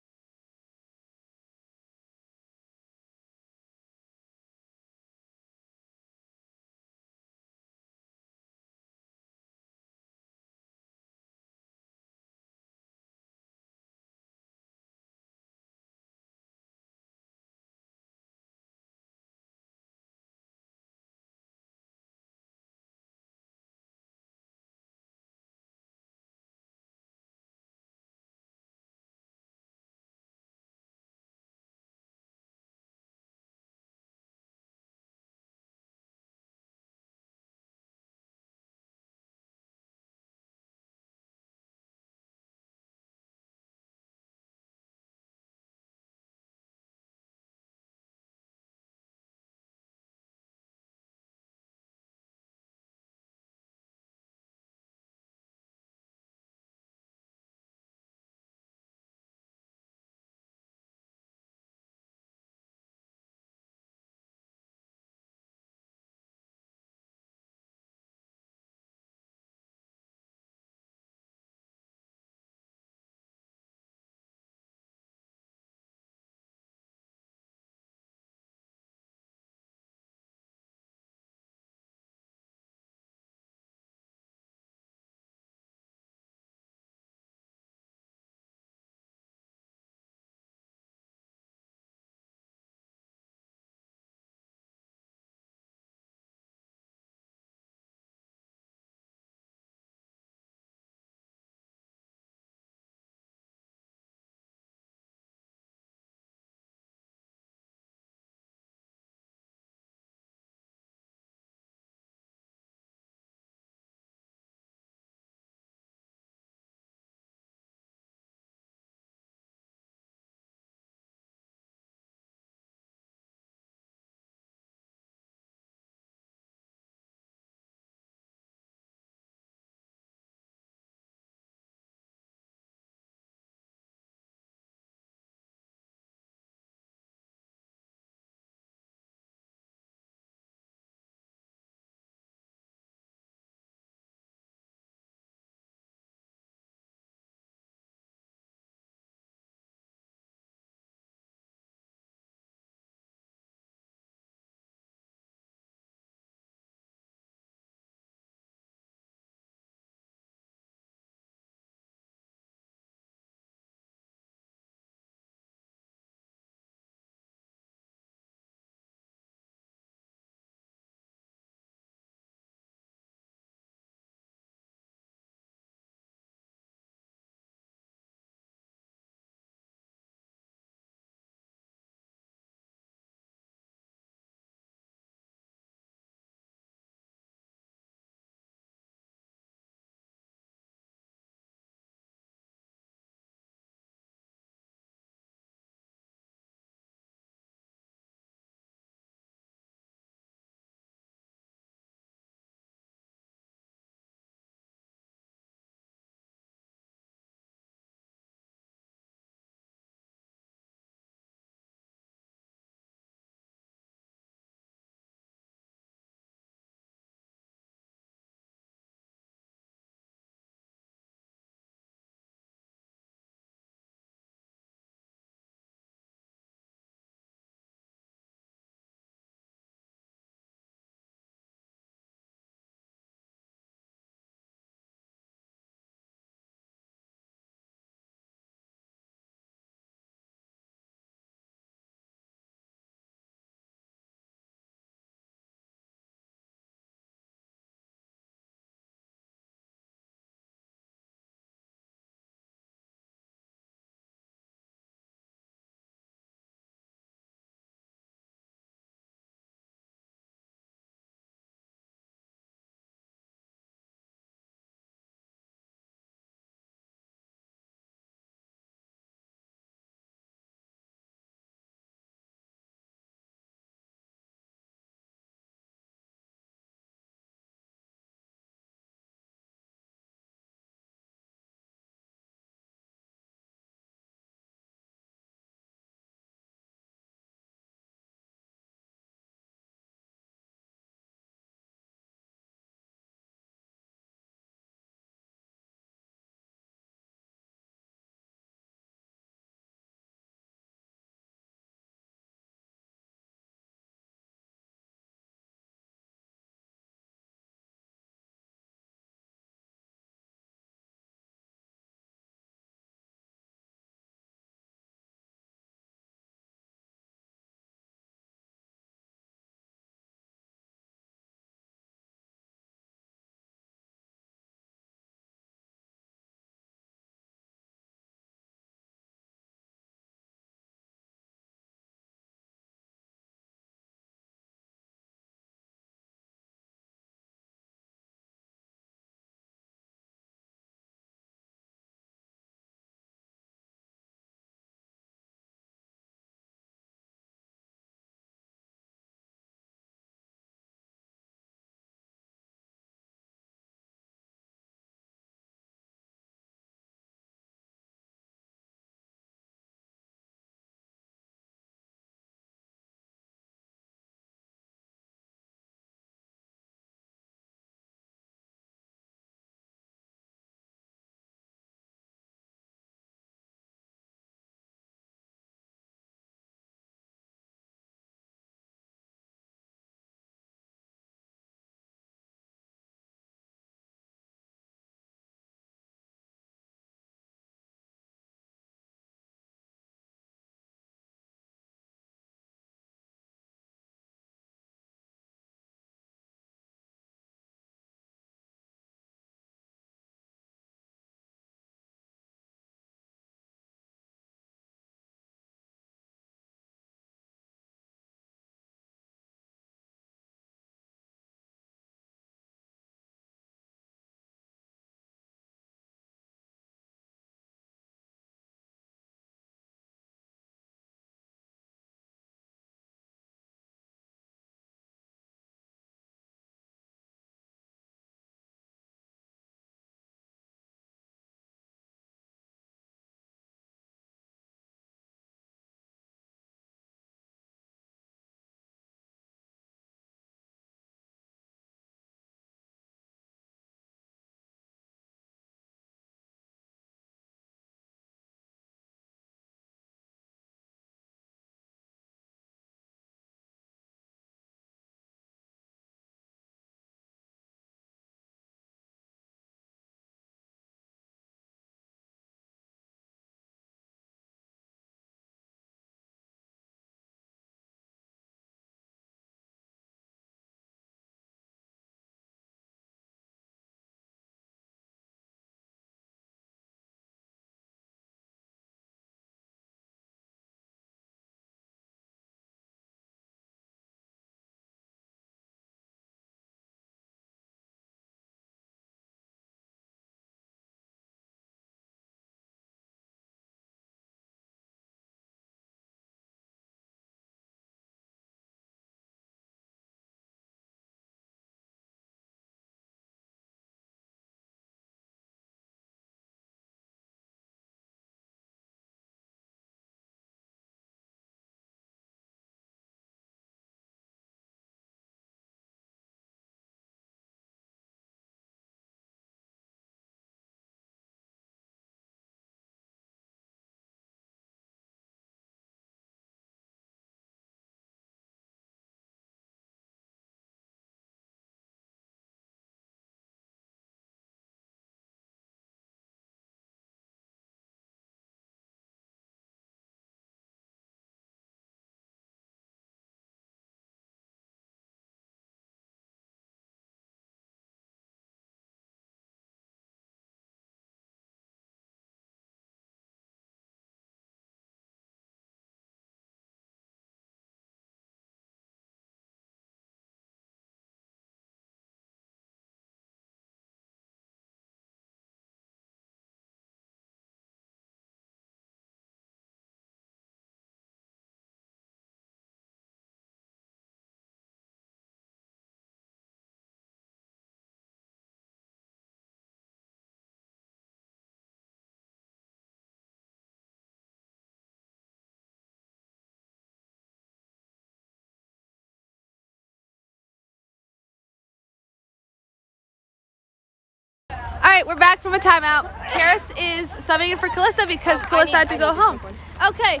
right, we're back from a timeout. Karis is subbing in for Callista because Callista had to go home. Okay,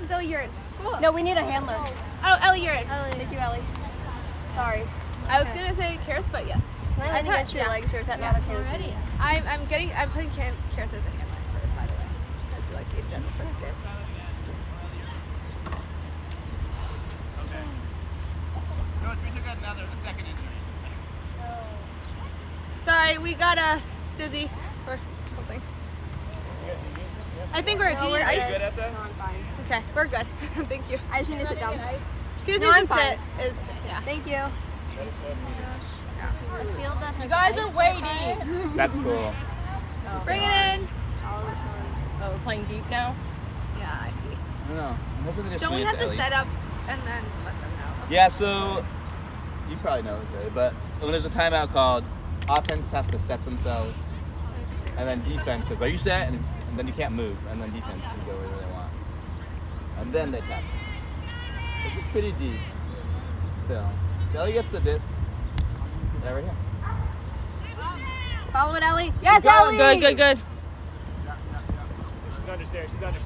Zoe, you're in. No, we need a handler. Oh, Ellie, you're in. Thank you, Ellie. Sorry. I was gonna say Karis, but yes. Can I lean against your legs or is that not okay with you? I'm putting Karis as a handler for it, by the way. As like in general for this game. Sorry, we got a dizzy or something. I think we're. Do you need ice? No, I'm fine. Okay, we're good. Thank you. I just need to sit down. She just No, needs to I'm sit. fine. Is yeah. Thank you. You guys are waiting. That's cool. Bring it in. Oh, we're playing deep now? Yeah, I see. I don't know. I'm hoping they just Don't we swing it have to Ellie. set up and then let them know? Okay. Yeah, so you probably know this, Ellie, but when there's a timeout called, offense has to set themselves, and then defense says, "Are you set?" And then you can't move, and then defense can go wherever they want, and then they tap. This is pretty deep. Still, so Ellie gets the disc. Yeah, right here. Follow it, Ellie. Yes, Go. Ellie. Good. She's under stairs. She's under.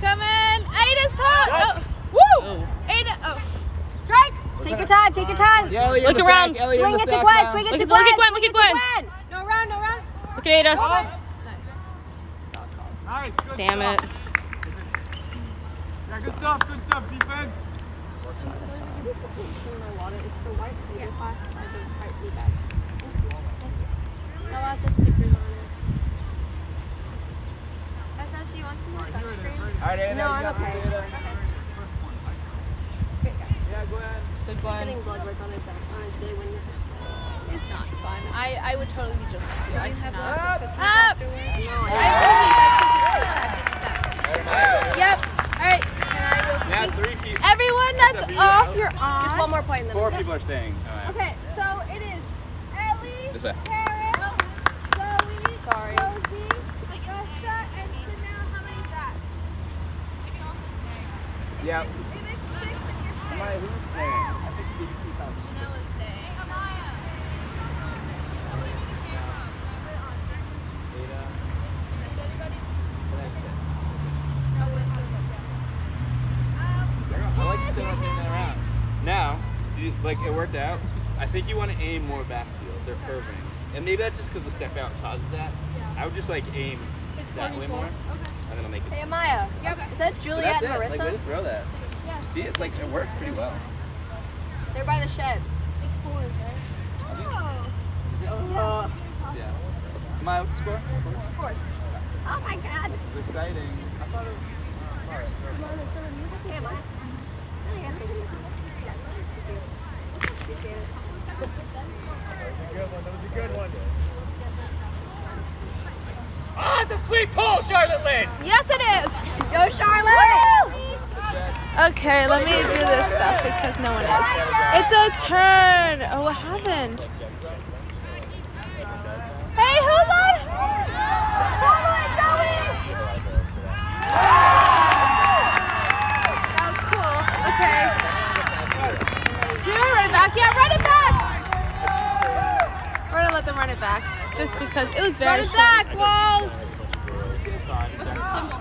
Come in. Ada's pop. Oh. Woo. Ada. Oh. Strike! Take your time. Take your time. Yeah, Ellie, Look around. Swing it to Gwen. Swing it to Gwen. Look at Gwen. No round. Look at Ada. Nice. Nice. Good Damn it. Yeah, good stuff. Defense. It's the white clear plastic by the white blue bag. Now lots of stickers on it. Do you want some more sunscreen? All right, Ada, No, I'm okay. Yeah, go ahead. Good one. Getting blood work on a day when you're It's not fun. I would totally be just like you. I have cannot. lots of cookies Up. afterwards? no, I have cookies. Yep. All right. And I will Yeah, cookie. 3 people. Everyone that's off, you're on. just one more point. And then 4 people are staying. Okay, so it is Ellie, This way. Karen, Zoe, Sorry. Rosie, Augusta, and Chanel. How many is that? Yeah. If it's 6, then you're staying. Who's staying? I think BBC sounds. Chanel is staying. I like to sit up and around. Now, like it worked out. I think you want to aim more backfield. They're curving, and maybe that's just because the step out causes that. I would just like aim that way more, and then I'll make it. Hey, Amaya. Is that But Juliet that's and it. Like, way Marissa? to throw that. See, it's like it works pretty well. They're by the shed. Yeah. Maya, what's the score? Oh my God. It's exciting. I thought it was. Hey, Amaya. Oh, yeah, thank you. Appreciate it. That was a good one. Ah, it's a sweet pull, Charlotte Lynn. Yes, it is. Go, Charlotte! Okay, let me do this stuff because no one is. It's a turn. Oh, what happened? Hey, who's on? Follow it, Zoe. That was cool. Okay. Do you want to run it back? Yeah, run it back. We're gonna let them run it back just because it was very. Run it back, Walls. What's the symbol?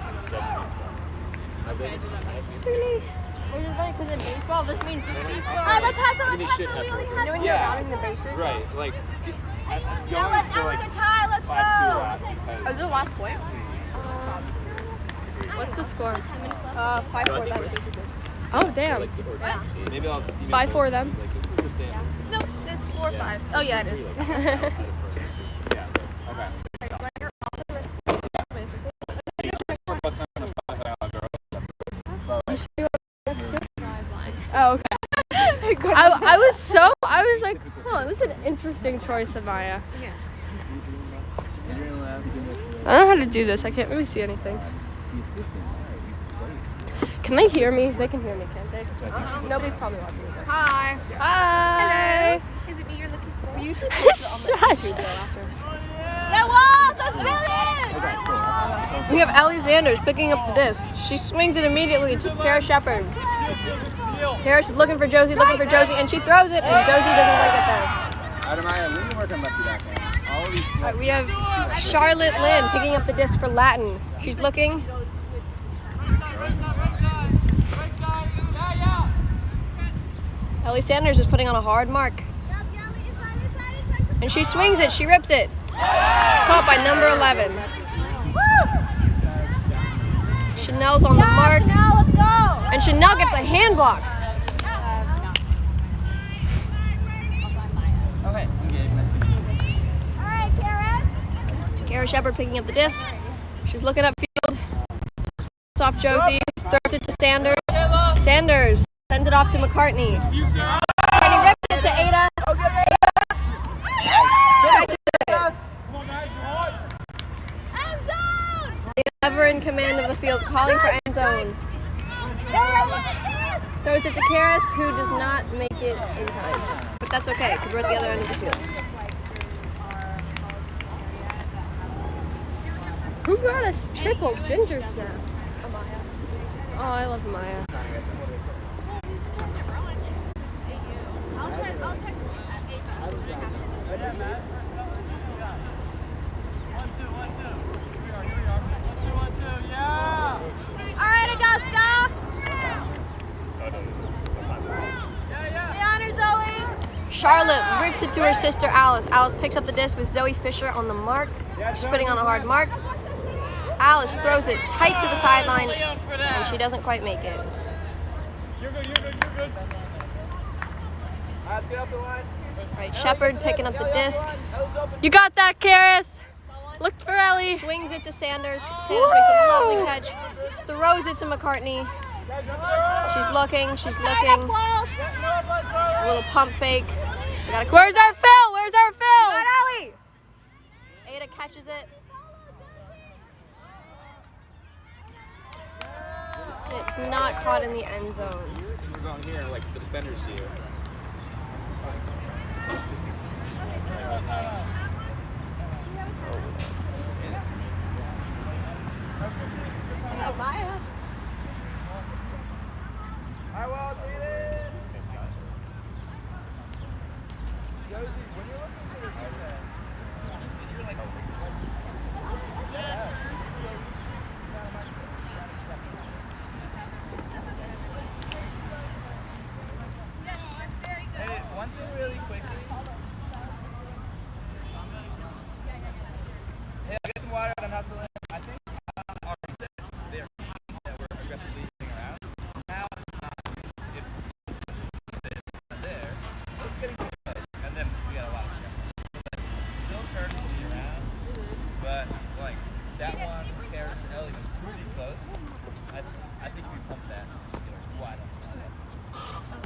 Which is funny because in baseball, this means Alright, let's have some. Let's have some. We only you know have. when you're rounding the bases? Right, like. Yeah, let's end the tie. Let's go. Oh, is it the last point? What's the score? 5-4 then. Oh, damn. Maybe I'll. 5-4 them. Like, this is the standard. No, it's 4-5. Oh yeah, it is. Yeah. Okay. Oh, okay. I was like, oh, this is an interesting choice of Maya. Yeah. I don't know how to do this. I can't really see anything. Can they hear me? They can hear me, can't they? Nobody's probably watching this. Hi. Hi. Is it me you're looking for? We usually Shush. Yeah, Walls, let's do this! We have Ellie Sanders picking up the disc. She swings it immediately to Kara Shepard. Kara is looking for Josie, and she throws it, and Josie doesn't want to get there. Maya, when you work on lefty backhand, all of these. All right, we have Charlotte Lynn picking up the disc for Latin. She's looking. Ellie Sanders is putting on a hard mark. And she swings it, she rips it. Caught by number 11. Chanel's on the mark. Chanel, let's go. And Chanel gets a hand block. Okay, engage. Nice to meet you. All right, Kara. Kara Shepard picking up the disc. She's looking upfield. It's off Josie. Throws it to Sanders. Sanders sends it off to McCartney. McCartney rips it to Ada. Ada ever in command of the field, calling for end zone. Throws it to Karis, who does not make it in time. But that's okay, because we're at the other end of the field. Who got us triple ginger snap? Amaya. Oh, I love Amaya. All right, Augusta. Stay on her, Zoe. Charlotte rips it to her sister Alice. Alice picks up the disc with Zoe Fisher on the mark. She's putting on a hard mark. Alice throws it tight to the sideline, and she doesn't quite make it. You're good. All right, let's get off the line. Right, Shepard picking up the disc. You got that, Karis. Look for Ellie. Swings it to Sanders. Sanders makes a lovely catch. Throws it to McCartney. She's looking. A little pump fake. We gotta Where's our fill? Where's our fill? Not Ellie. Ada catches it. It's not caught in the end zone. We're going here, like the defenders see you. Hey, one thing really quickly. Hey, I'll get some water and then hustle in. I think our recess, they're that we're aggressively moving around. Now, if it's not there, it's getting to the place. And then we got a lot of stuff. Still currently around, but like that one, Karis to Ellie was pretty close. I think we pumped that wide open.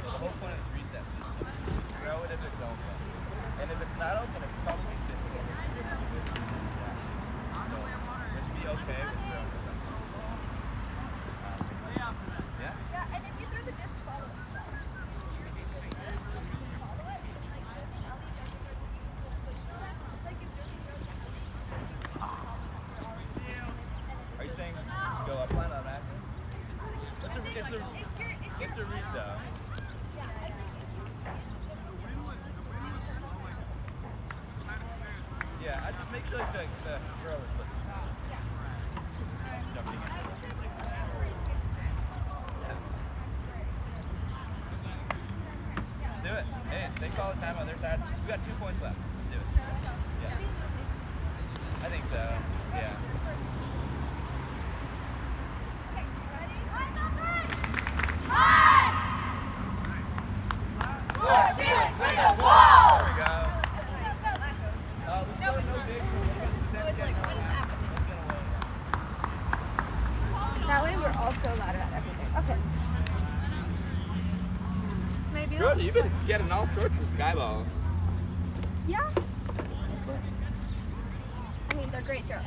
The whole point of this recess is to throw it if it's open. And if it's not open, it's probably fits. So just be okay with throwing it. Yeah? Yeah, and if you threw the disc ball. Are you saying go up line on that? It's a read though. Yeah, I just make sure like the girl is looking. Jumping in. Let's do it. Hey, they call the time on their side. We got 2 points left. Let's do it. Yeah. I think so. Yeah. That way we're all so loud about everything. Okay. This may be Good, you've been getting all sorts of sky balls. Yeah. I mean, they're great girls.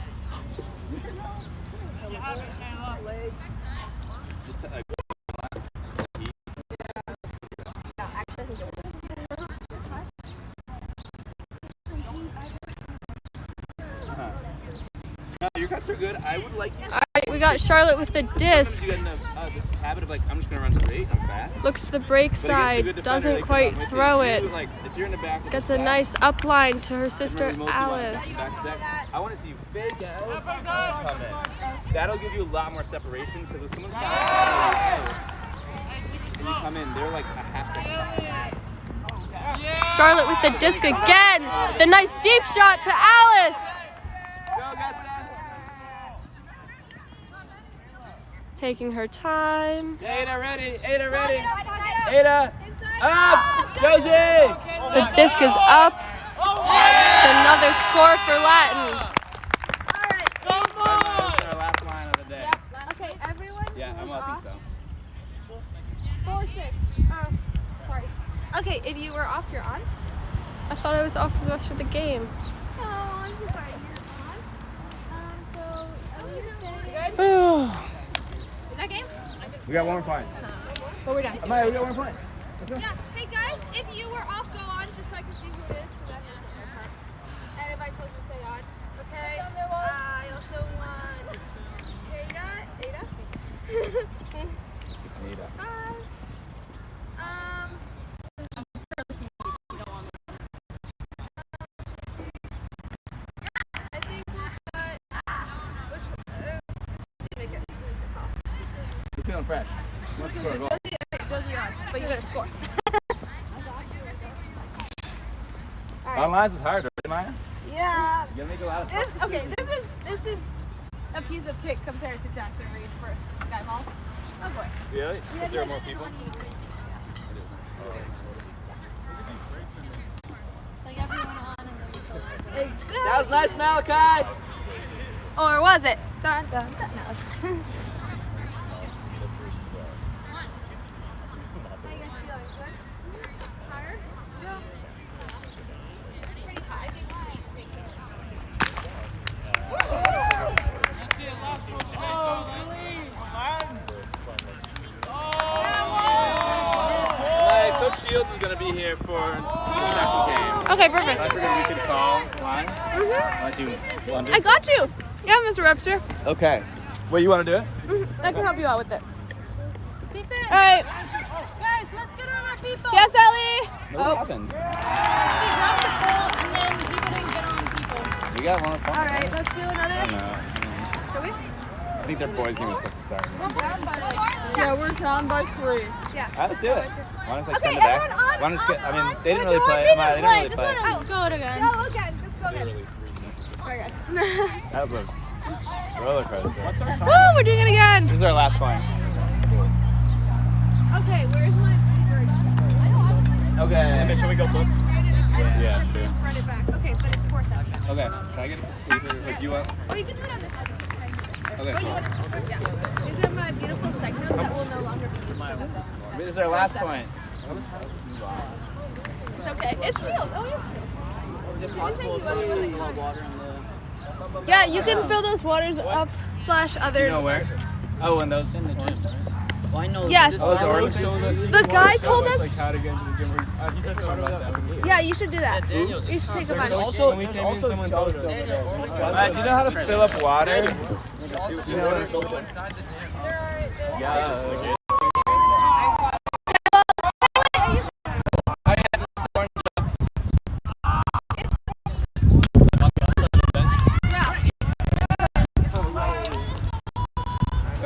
Just Yeah, actually, I think it no, your cuts are good. I would like you. All right, we got Charlotte with the disc. You got enough. habit of like, I'm just gonna run straight, I'm fast. Looks to the break But against a side, good defender, doesn't they come quite with you. throw If it. you, like, if you're in the back of Gets the a stack, nice upline to her and sister really most people want to Alice. back to back, I want to see you fake out and come in. That'll give you a lot more separation because if someone's trying to out, and you come in, they're like a half second behind. Charlotte with the disc again. The nice deep shot to Alice. Go, Gaston. Taking her time. Ada ready. Ada ready. Ada. Up. Josie. The disc is up. Another score for Latin. That's our last line of the day. Okay, everyone. Yeah, I think so. 4-6. Sorry. Okay, if you were off, you're on. I thought I was off for the rest of the game. Oh, I'm so sorry. You're on. So, is that game? We got 1 point. But we're done. Amaya, we got 1 point. Yeah. Hey guys, if you were off, go on just so I can see who it is. Because I have no time. And if I told you to stay on, okay? I also want Ada. Hi. I think we'll put which make it call. We're feeling fresh. Let's score a goal. Josie, you're on, but you better score. Online is hard, right, Maya? Yeah. You gotta make a lot of This is a piece of cake compared to Jackson Reed's first Sky Mall. Oh boy. Really? Is there more people? Like everyone on and then exactly. That was nice, Malachi! Or was it? Dun, dun, dun. No. How you guys feeling? Good? Higher? Yeah. Pretty high. I think Coach Shields is going to be here for the second game. okay, perfect. I figured we could call lines. Unless you want to. I got you. Yeah, Mr. Webster. Okay. Well, you want to do it? I can help you out with it. Keep it. All right. Guys, let's get on our people. Yes, Ellie. What happened? She dropped the ball and then people didn't get on people. We got 1 point. All right, let's do another. I don't know. Shall we? I think their boys' game was supposed to start. Yeah, we're down by 3. All right, let's do it. Want to like Okay, send it back? everyone on, Want to just get? I mean, on. they didn't really No, play. didn't They didn't really Just play. let him go it again. Go again. Just go again. Sorry, guys. That was a roller coaster. What's our time? Woo, we're doing it again. This is our last point. Okay, where's my bird? Okay. Should we go flip? Yeah, sure. Run it back. Okay, but it's 4-7. Okay. Can I get a speaker? Like, do you want? Or you can do it on this side. Okay. Oh, you want to? Yeah. These are my beautiful seg notes that will no longer be used. This is our last point. It's okay. It's Shield. Oh, yeah. Is it possible yeah, you can fill those waters up / others. You know where? Oh, and those in the gym. Well, I know. Yes. Oh, The guy told us. Like how to get into the gym. He said something about that. Yeah, you should do that. Daniel You should take a bunch. Also, when we came in, someone told us. Do you know how to fill up water? You know how to fill up inside the gym. Yeah.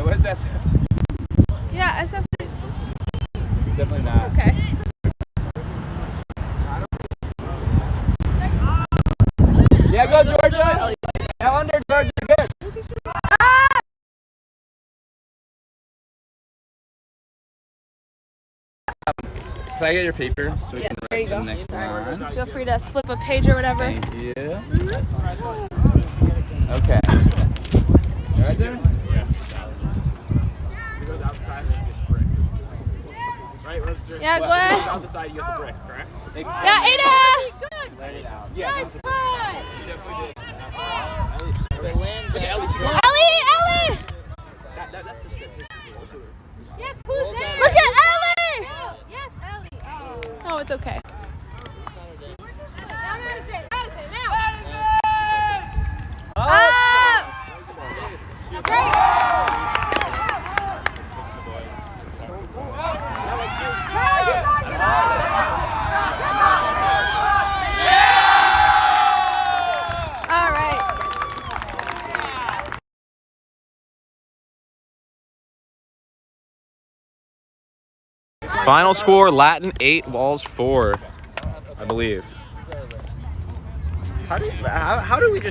What is that? Yeah, SF. Definitely not. Okay. Yeah, go Georgia! Now under Georgia, good. Can I get your paper? So we Yes, can there you write go. the next one? Feel free to flip a page or whatever. Thank you. Okay. You right there? Right, Webster? Yeah, go ahead. On the side, you get the brick, correct? Yeah, Ada! Let it out. Nice play. She definitely did. Okay, Ellie, score. Ellie! That's the strip. Yeah, who's there? Look at Ellie! Yes, Ellie. Oh, it's okay. Now Madison. Madison, now. Ah! Final score, Latin 8, Walls 4, I believe. How do we just